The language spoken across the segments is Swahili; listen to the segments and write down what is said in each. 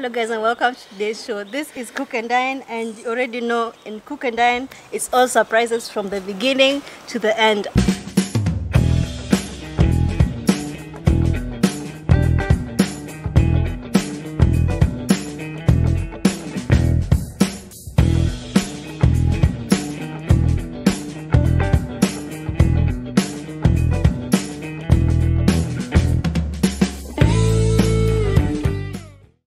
Hello guys and welcome to today's show. This is Cook and Dine, and you already know in Cook and Dine it's all surprises from the beginning to the end.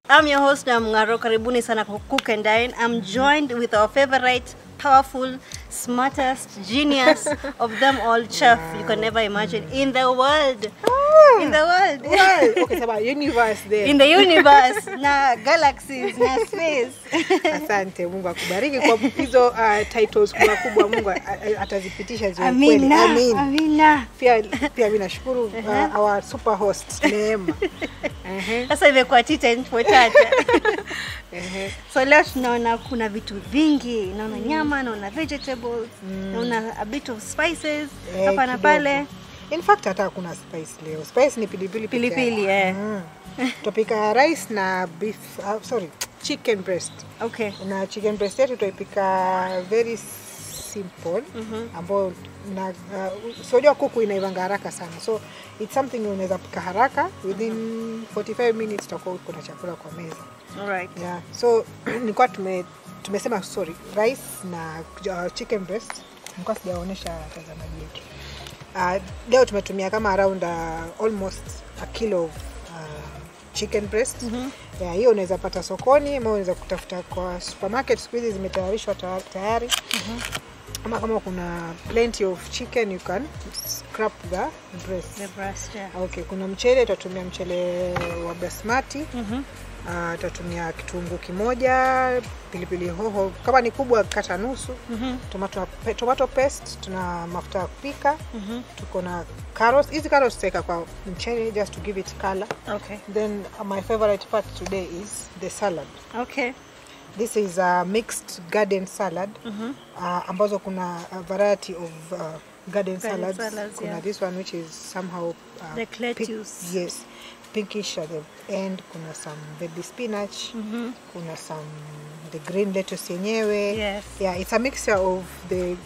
I'm your host, Mngaro. Karibuni sana kwa Cook and Dine. I'm joined with our favorite, powerful, smartest, genius of them all, chef you can never imagine in the world. In the world. Well, okay, about universe there. In the universe, na galaxies, na space. Asante, Mungu akubariki kwa hizo titles kubwa Mungu atazipitisha ziwe kweli. Amina. Amina. Pia mimi nashukuru our super host Neema. Sasa imekuwa tita important. So leo tunaona kuna vitu vingi, naona nyama, naona vegetables, naona a bit of spices hapa na pale. In fact hata kuna spice leo. Spice ni pilipili. Tupika rice na beef, chicken breast. Okay. Na chicken breast yetu tupika very simple, ambayo na sio kuku inaivanga haraka sana. So it's something unaweza pika haraka within 45 minutes tutakuwa kuna chakula kwa meza. All right. Yeah. So nilikuwa tumesema rice na chicken breast. Nilikuwa sijaonesha watazamaji wetu. Leo tumetumia kama around almost a kilo of chicken breast. Yeah, hiyo unaweza pata sokoni ama unaweza kutafuta kwa supermarket, siku hizi zimetayarishwa tayari. Kama kuna plenty of chicken, you can scrap the breast. The breast, yeah. Okay, kuna mchele, tutatumia mchele wa basmati. Tutatumia kitunguu kimoja, pilipili hoho kama ni kubwa kata nusu, tomato paste, tuna mafuta ya kupika, tuko na carrots. Hizi carrots take kwa mchele just to give it color. Okay. Then my favorite part today is the salad. Okay. This is a mixed garden salad. Ambazo kuna a variety of garden salads. Kuna yeah. This one which is somehow the lettuce. Yes. Pinkish and kuna some baby spinach, kuna some the green lettuce yenyewe. Yes. Yeah, it's a mixture of the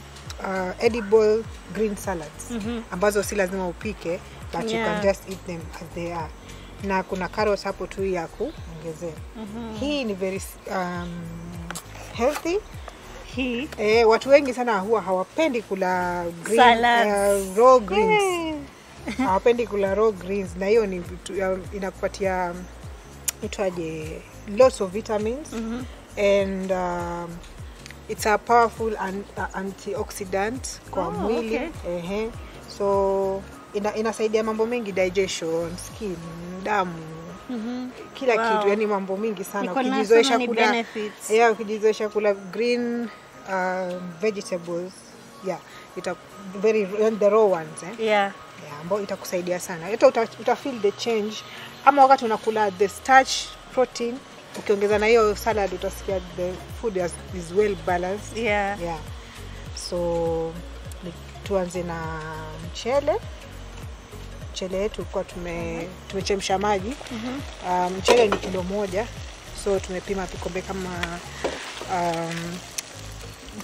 edible green salads. Ambazo si lazima upike, but you can just eat them as they are. Na kuna carrots hapo tu ya kuongezea. Hii ni very healthy. Watu wengi sana huwa hawapendi kula green raw greens. Hawapendi kula raw greens, na hiyo ni inakupatia itwaje lots of vitamins, and it's a powerful antioxidant kwa mwili. Okay. So inasaidia mambo mengi, digestion, skin, damu, kila kitu, yani mambo mingi sana ukijizoesha kula. Yeah, ukijizoesha kula green vegetables. Yeah, it's very the raw ones. Yeah. Ambao itakusaidia sana. Hata uta feel the change. Ama wakati unakula the starch, protein, ukiongeza na hiyo salad utasikia the food is well balanced. Yeah. So tuanze na mchele. Mchele yetu kwa tumechemsha maji. Mchele ni kilo moja. So tumepima vikombe kama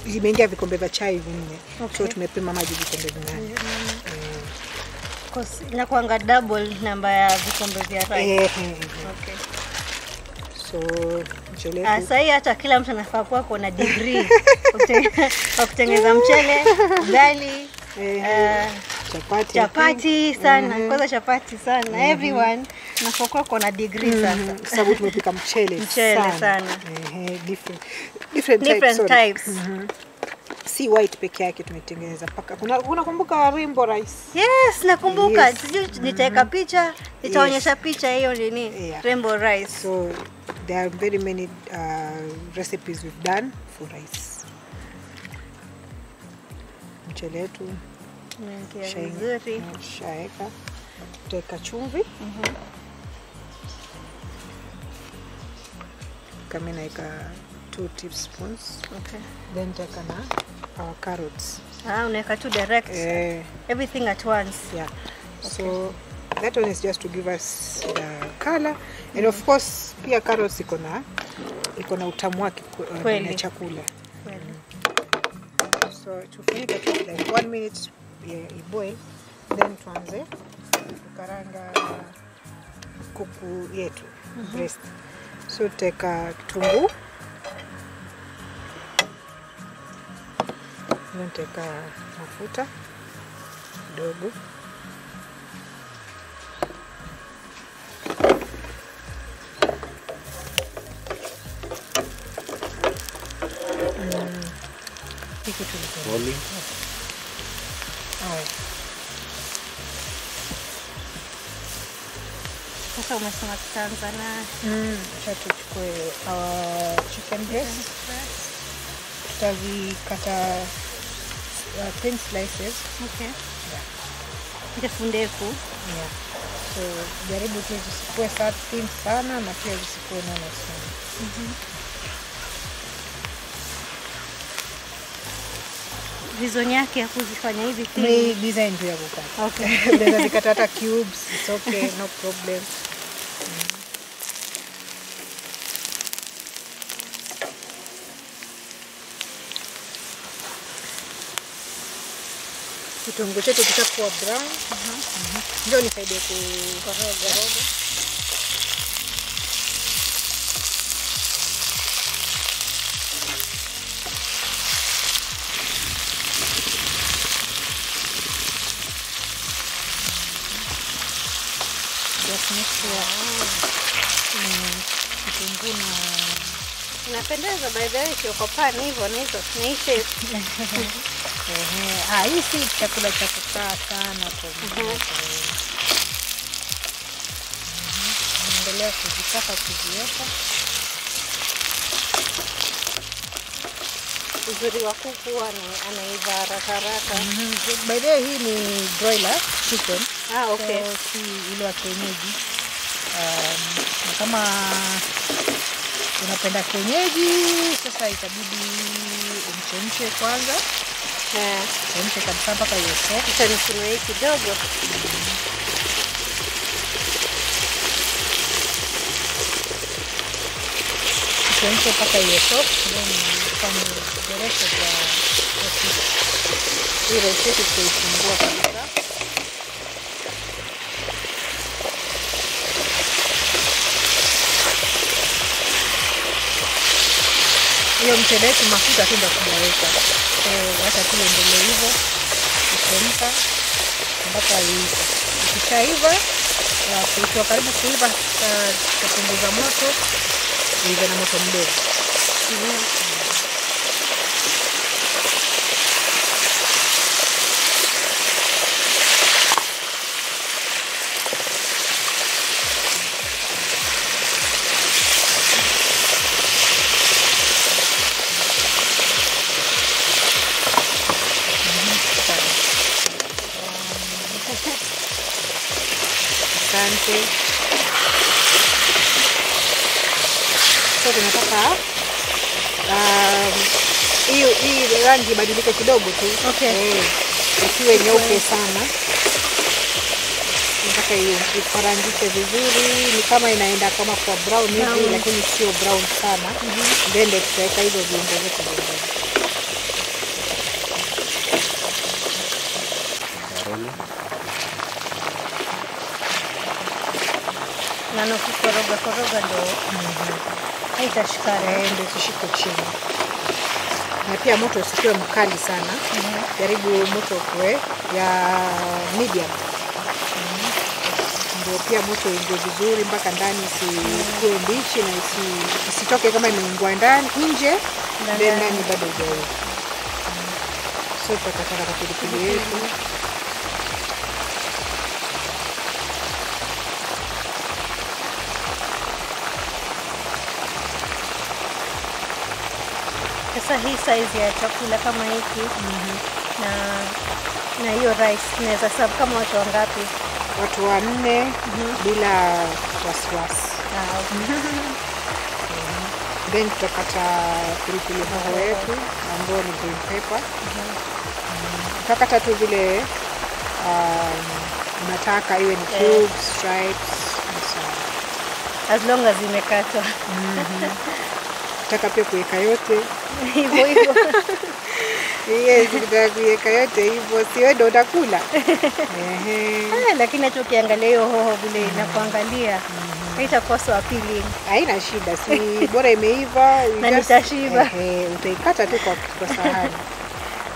imeingia vikombe vya chai vinne. Okay. So tumepima maji vikombe 8. Inakuanga double namba ya vikombe vya rice. Okay. So mchele. Sasa hata kila mtu anafaa kuwa kuna degree kutengeneza mchele, ugali, chapati sana. Kwanza chapati sana. Everyone anafaa kuwa kuna degree sasa. Sababu tumepika mchele sana. Different types. Si white peke yake tumetengeneza paka. Unakumbuka rainbow rice? Yes, nakumbuka. Sijui nitaweka picha, nitaonyesha picha hiyo nini? Rainbow rice. So there are very many recipes we've done for rice. Mchele wetu vizuri. Shaeka. Tutaweka chumvi. Kama naika 2 teaspoons. Okay. Then take our carrots. Unaweka tu direct. Everything at once. Yeah. Okay. So that one is just to give us the color, And of course pia carrots iko na utamu wake na chakula. So tufunike tu like 1 minute iboil, then tuanze kukaranga kuku yetu breast. So teka kitunguu, then teka mafuta kidogo, Sasa umesema tutaanza na acha tuchukue chicken breast. Tutavikata thin slices. Okay. Ndefu. Yeah. So jaribu tu zisikuwe thin sana na pia zisikuwe nene sana. Reason yake ya kuzifanya hivi thin ni design tu ya kukata. Okay. Unaweza zikata hata cubes, it's okay, no problem. Kitunguu chetu kitakuwa brown. Ndio nisaidie kukoroga. Kitunguu inapendeza by the way, kwa pan hivyo na hizo ni shape. Hii si chakula cha kukaa sana kwa muda. Endelea kuzipaka kuziweka. Uzuri wa kuku anaiva haraka. By the way, hii ni broiler chicken. Okay. So si ile ya kienyeji. Na kama unapenda kienyeji, sasa itabidi umchemshe kwanza. Chemshe kabisa mpaka iwe soft. Kisha nifunue kidogo. Chemshe mpaka iwe soft, then kama the rest of the process. Hii recipe tuifungua kabisa. Hiyo mchele wetu mafuta tu ndio tunaweka. Wacha tu endelee hivyo kuchemka mpaka iive. Ikishaiva, ikiwa karibu kuiva, tutapunguza moto, iive na moto mdogo. Asante. So tunataka hii rangi ibadilike kidogo tu. Okay. Isiwe nyeupe sana. Nataka ikarangike vizuri, ni kama inaenda kama kwa brown hivi, lakini sio brown sana. Then tutaweka hizo viungo vyote vingine. Na kukoroga ndo haitashikana, ndio zishike chini. Na pia moto usikiwe mkali sana. Jaribu moto kuwe ya medium. Ndio pia moto uingie vizuri mpaka ndani, isikuwe mbichi na isitoke kama imeungua ndani nje, ndani bado hujaiva. So tutakata pilipili yetu. Sasa hii size ya chakula kama hiki na hiyo rice inaweza serve kama watu wangapi? Watu 4 bila wasiwasi. Then tutakata pilipili hoho yetu ambayo ni green pepper. Tutakata tu vile unataka iwe ni cubes, stripes, and so on. as long as imekatwa. Nataka pia kuweka yote Hivyo hivyo. yes, nataka kuweka yote hivyo, si wewe ndio utakula. Lakini nacho kiangalia hiyo hoho vile inakuangalia haitakosa appealing. Haina shida, si bora imeiva Na nitashiba. Utaikata tu kwa sahani.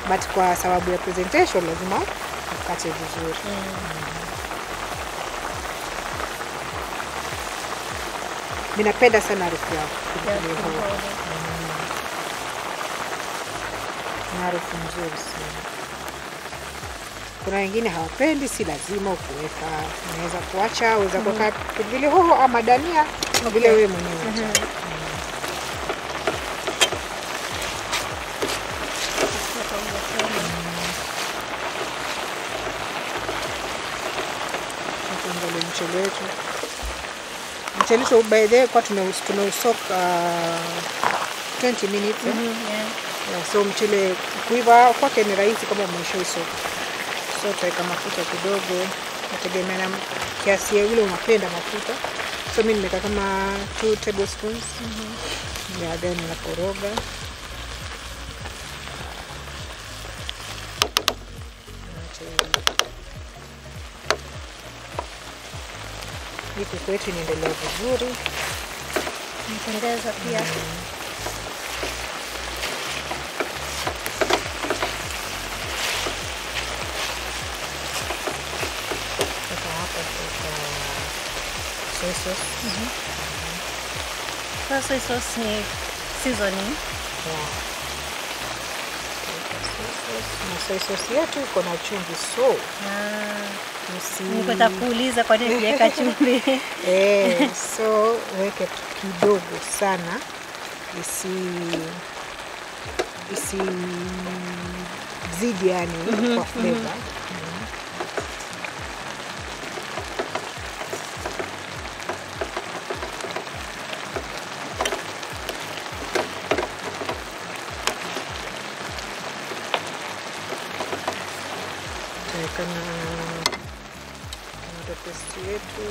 But kwa sababu ya presentation lazima ukate vizuri. Mimi napenda sana harufu ya pilipili hoho. Ni harufu nzuri sana. Kuna wengine hawapendi, si lazima ukuweka. Unaweza kuacha, unaweza kuweka pilipili hoho ama dania vile wewe mwenyewe unataka. Tuangalie mchele wetu. Mchele wetu by the way kwa tumeusok 20 minutes. So mchele kuiva kwake ni rahisi kama umeshaisok. So tutaweka mafuta kidogo, nategemea na kiasi ya ile unapenda mafuta. So mimi nimeweka kama 2 tablespoons. Then nakoroga. Hii kuku yetu inaendelea vizuri. Nipendeza pia. Soy sauce. Soy sauce ni seasoning. Na soy sauce yetu iko na chumvi, so niko kuuliza kwa nini niweka chumvi. So weke kidogo sana zidi yani kwa flavor. Paste yetu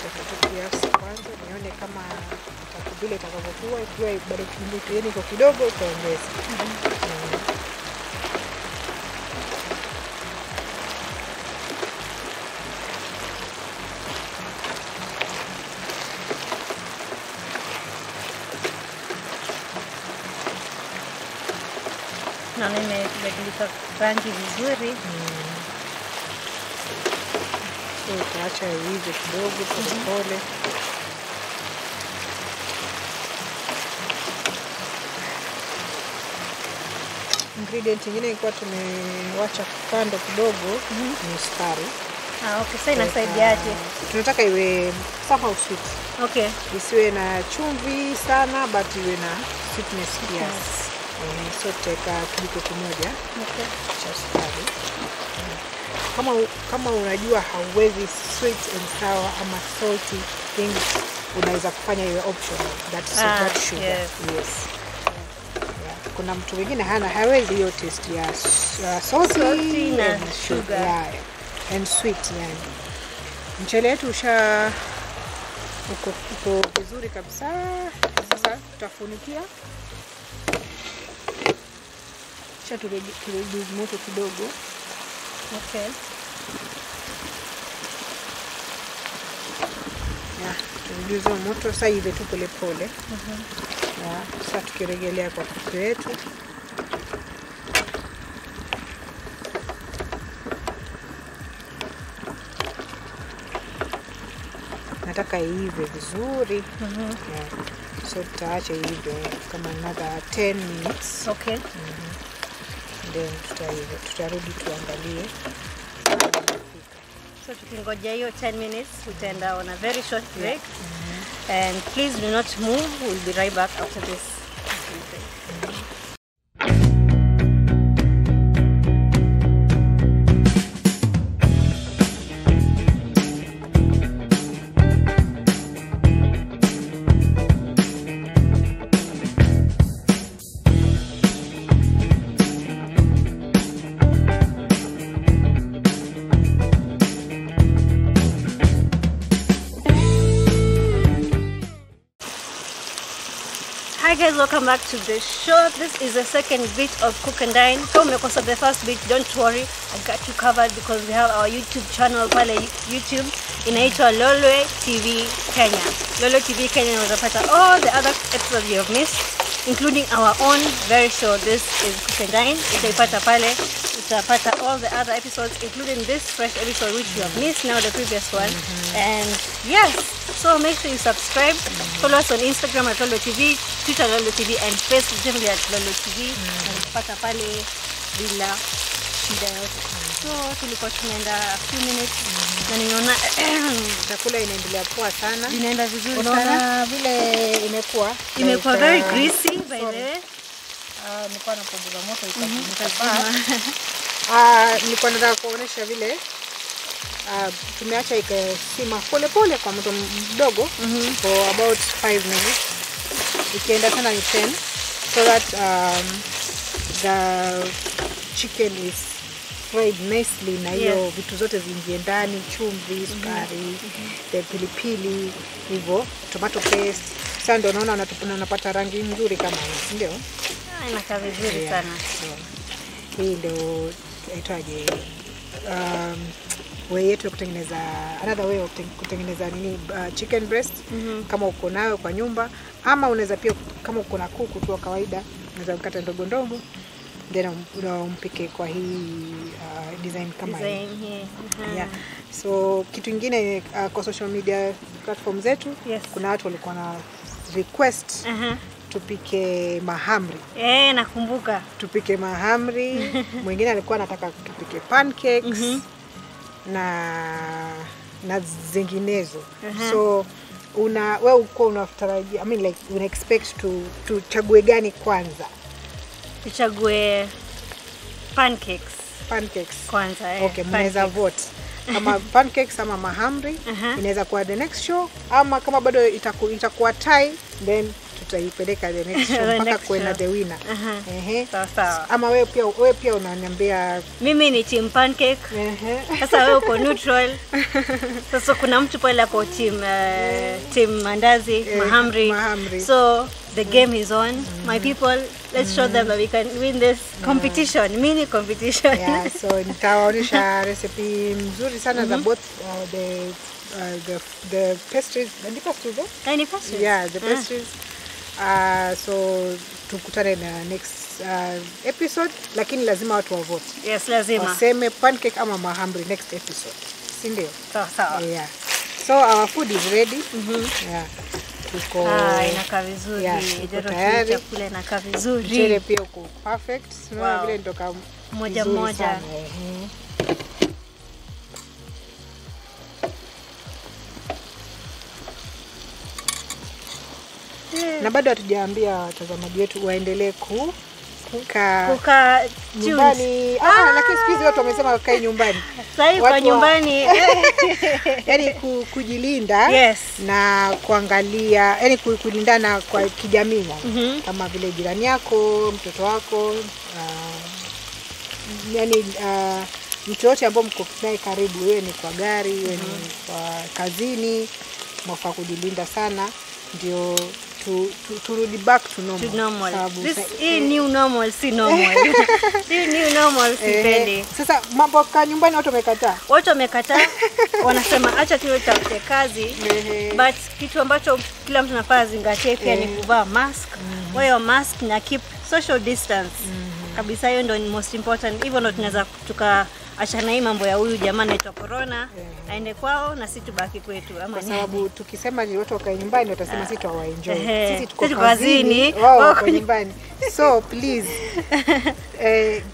tutatoa kiasi kwanza nione kama vile itakavyokuwa. Ikiwa bado iko kidogo utaongeza. Na nimebadilika rangi vizuri. Utaacha iive kidogo pole. Ingredient nyingine ilikuwa tumewacha kando kidogo ni sukari. Okay, sasa inasaidiaje? Tunataka iwe somehow sweet. Okay. Isiwe na chumvi sana but iwe na sweetness kiasi. So tutaweka kijiko kimoja cha sukari. Kama unajua hauwezi sweet and sour ama salty things, unaweza kufanya iwe optional. That's sugar. Yes. Kuna mtu mwingine hawezi hiyo taste ya salty na sugar. And sweet yani. Mchele wetu uko vizuri kabisa. Sasa tutafunikia. Kisha turudi moto kidogo. Okay. Tuongeze moto sasa hivi tu pole pole. Sasa tukirejelea kwa kuku yetu. Nataka iive vizuri. So tutaacha iive kama another 10 minutes. Okay. Then tutarudi tuangalie. So tukingoja hiyo 10 minutes, tutaenda on a very short break. And please do not move. We'll be right back after this. Hi guys, welcome back to the show. This is the second bit of Cook and Dine. Kama umekosa the first bit, don't worry, I got you covered because we have our YouTube channel pale YouTube inaitwa Lolwe Tv Kenya. Lolwe Tv Kenya unapata all the other episodes you have missed, including our own very show. This is Cook and Dine. Utaipata pale, utapata all the other episodes, including this fresh episode which you have missed, now the previous one. And yes, so make sure you subscribe. Follow us on Instagram at Lolwe TV, Twitter Lolwe TV, and Facebook definitely at Lolwe TV. Unapata pale bila shida yote. So tulikuwa tunaenda a few minutes na ninaona chakula inaendelea poa sana. Inaenda vizuri sana. Unaona vile imekuwa very greasy by the way. Nilikuwa napunguza moto ikazima. Nilikuwa nataka kuonesha vile tumeacha ikasima pole pole kwa moto mdogo for about 5 minutes. Ikienda sana ni 10 so that the chicken is fried nicely na hiyo vitu zote ziingie ndani, chumvi, sukari, the pilipili, hivyo tomato paste. Sasa ndio unaona unapata rangi nzuri kama hii, ndio? Inakaa vizuri sana. Hii ndio aitwaje way yetu ya kutengeneza, another way of kutengeneza nini chicken breast kama uko nayo kwa nyumba, ama unaweza pia kama uko na kuku tu kawaida unaweza kukata ndogo ndogo then unampike kwa hii design kama hii. Yeah. So kitu kingine kwa social media platform zetu kuna watu walikuwa na request tupike mahamri. Nakumbuka. Tupike mahamri. Mwingine alikuwa anataka tupike pancakes na zinginezo. So wewe uko unatarajia, I mean like una expect to chague gani kwanza? Tuchague pancakes kwanza. Okay, mnaweza vote kama pancakes ama mahamri. Inaweza kuwa the next show, ama kama bado itakuwa tie then tutaipeleka the next show mpaka kwenda the winner. Sawa. Ama wewe pia unaniambia mimi ni team pancake. Sasa wewe uko neutral. Sasa kuna mtu pale hapo team mandazi, mahamri. So the game is on. My people, let's show them that we can win this competition, mini competition. Yeah, so nitawaonyesha recipe nzuri sana za both the pastries and the pastries. Yeah, the pastries. So tukutane na next episode, lakini lazima watu wa vote. Yes, lazima. Waseme pancake ama mahamri next episode. Si ndio? Sawa. Yeah. So our food is ready. Yeah. Tuko inakaa vizuri. Chakula inakaa vizuri. Mchele pia uko perfect. Unaona vile nitoka moja. Na bado hatujaambia watazamaji wetu waendelee kuka nyumbani. Lakini siku hizi watu wamesema wakae nyumbani. Sasa kwa nyumbani yani kujilinda na kuangalia, yani kulindana kwa kijamii kama vile jirani yako, mtoto wako, yani mtu yote ambaye mko naye karibu, wewe ni kwa gari, wewe ni kwa kazini, mfaa kujilinda sana ndio turudi back to normal. This is new normal, si normal. Hii new normal sipendi. Sasa mambo kwa nyumbani watu wamekataa. Wanasema acha tutafute kazi. But kitu ambacho kila mtu anafaa zingatie pia ni kuvaa mask. Wear mask na keep social distance. Kabisa, hiyo ndio most important. Hivyo ndio tunaweza achana hii mambo ya huyu jamaa anaitwa corona aende kwao na sisi tubaki kwetu, ama kwa sababu tukisema ni watu wakae nyumbani watasema sisi tuwaenjoy. Sisi tuko kazini, wao wako nyumbani. So please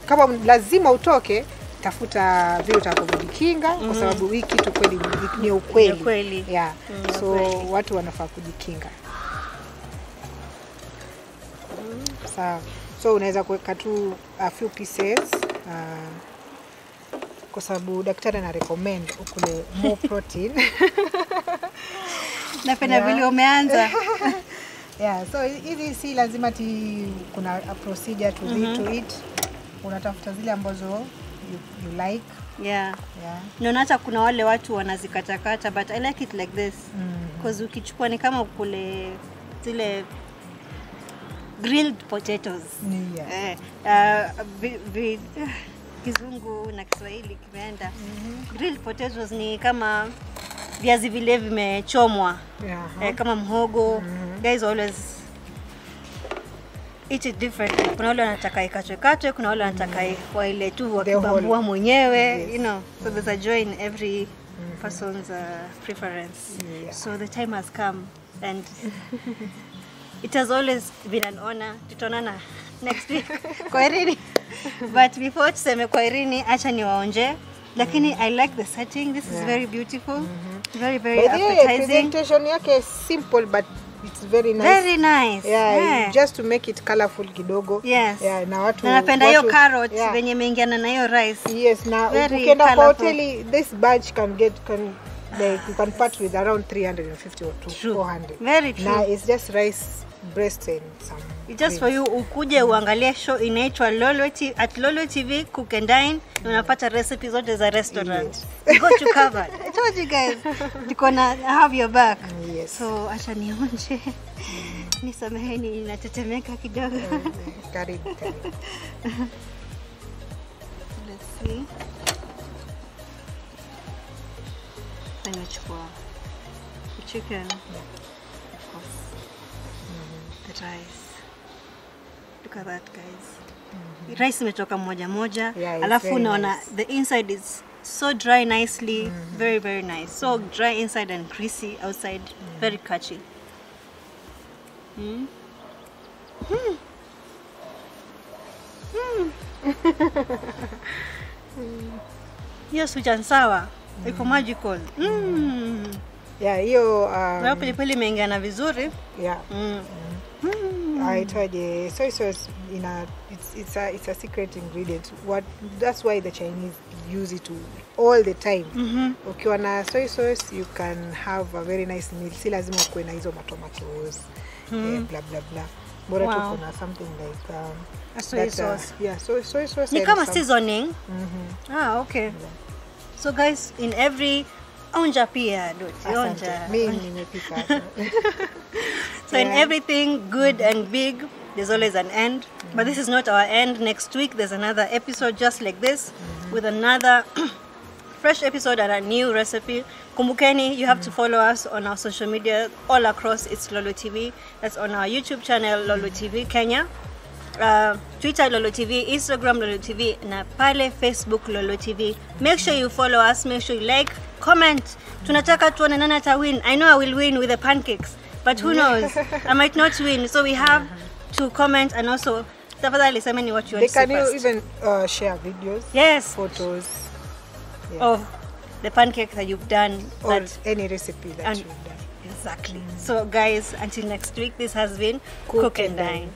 kama lazima utoke, tafuta vile utakapojikinga kwa sababu hii kitu kweli ni ukweli. Yeah. So watu wanafaa kujikinga. Sawa. So unaweza kuweka tu a few pieces kwa sababu daktari ana recommend ukule more protein. Napenda vile umeanza. Yeah, so hizi si lazima kuna a procedure to eat. Unatafuta zile ambazo you like. Naona hata kuna wale watu wanazikatakata, but I like it like this. Because ukichukua ni kama ukule zile grilled potatoes. Kizungu na Kiswahili kimeenda. Grilled potatoes ni kama viazi vile vimechomwa. Kama mhogo. Guys always eat it differently. Kuna wale wanataka ikatwe, kuna wale wanataka kwa ile tu wakibambua mwenyewe, you know. So there's a joy in every person's preference. So the time has come and it has always been an honor. Tutaonana next week. Kwaherini. But before tuseme kwaherini, acha niwaonje. Lakini I like the setting. This is very beautiful. Very, very appetizing. Presentation yake is simple but it's very nice. Very nice. Just to make it colorful kidogo. Yes. Na watu napenda hiyo carrot venye imeingiana na hiyo rice. Yes, na ukienda kwa hoteli this batch like you can part with around 350 or 400. Very true. Now it's just rice, breast and some. It's just for you ukuje uangalie show inaitwa Lolwe TV Cook and Dine. Unapata recipes zote za restaurant. You got you covered. I told you guys. Tukona have your back. Yes. So acha nionje. Nisameheni ninatetemeka kidogo. Karibu. Let's see. Nimechukua chicken, of course, the rice. Look at that, guys. Rice imetoka moja. Alafu unaona the inside is so dry nicely, very, very nice. So dry inside and greasy outside, very catchy. Hiyo sweet and sour. Iko magical. Hiyo pilipili imeingana vizuri. I told you soy sauce it's a secret ingredient. That's why the Chinese use it all the time. Ukiwa na soy sauce you can have a very nice meal. Si lazima kuwe na hizo tomatoes. Blah blah blah. Bora tu kuna something like a soy sauce. Soy sauce. Ni kama seasoning. Okay. So guys, in every onja pia onja. Mimi nimepika. So in everything good and big, there's always an end. But this is not our end. Next week there's another episode just like this with another fresh episode and a new recipe. Kumbukeni, you have to follow us on our social media all across. It's Lolwe TV. That's on our YouTube channel Lolwe TV Kenya. Twitter Lolwe TV, Instagram Lolwe TV, na pale Facebook Lolwe TV. Make sure you follow us, make sure you like, comment. Tunataka tuone nani ata win. I know I will win with the pancakes, but who knows? I might not win. So we have to comment and also tafadhali semeni what you want to see first. They can even share videos, photos of the pancake that you've done or any recipe that you've done. Exactly. So guys, until next week, this has been Cook and Dine.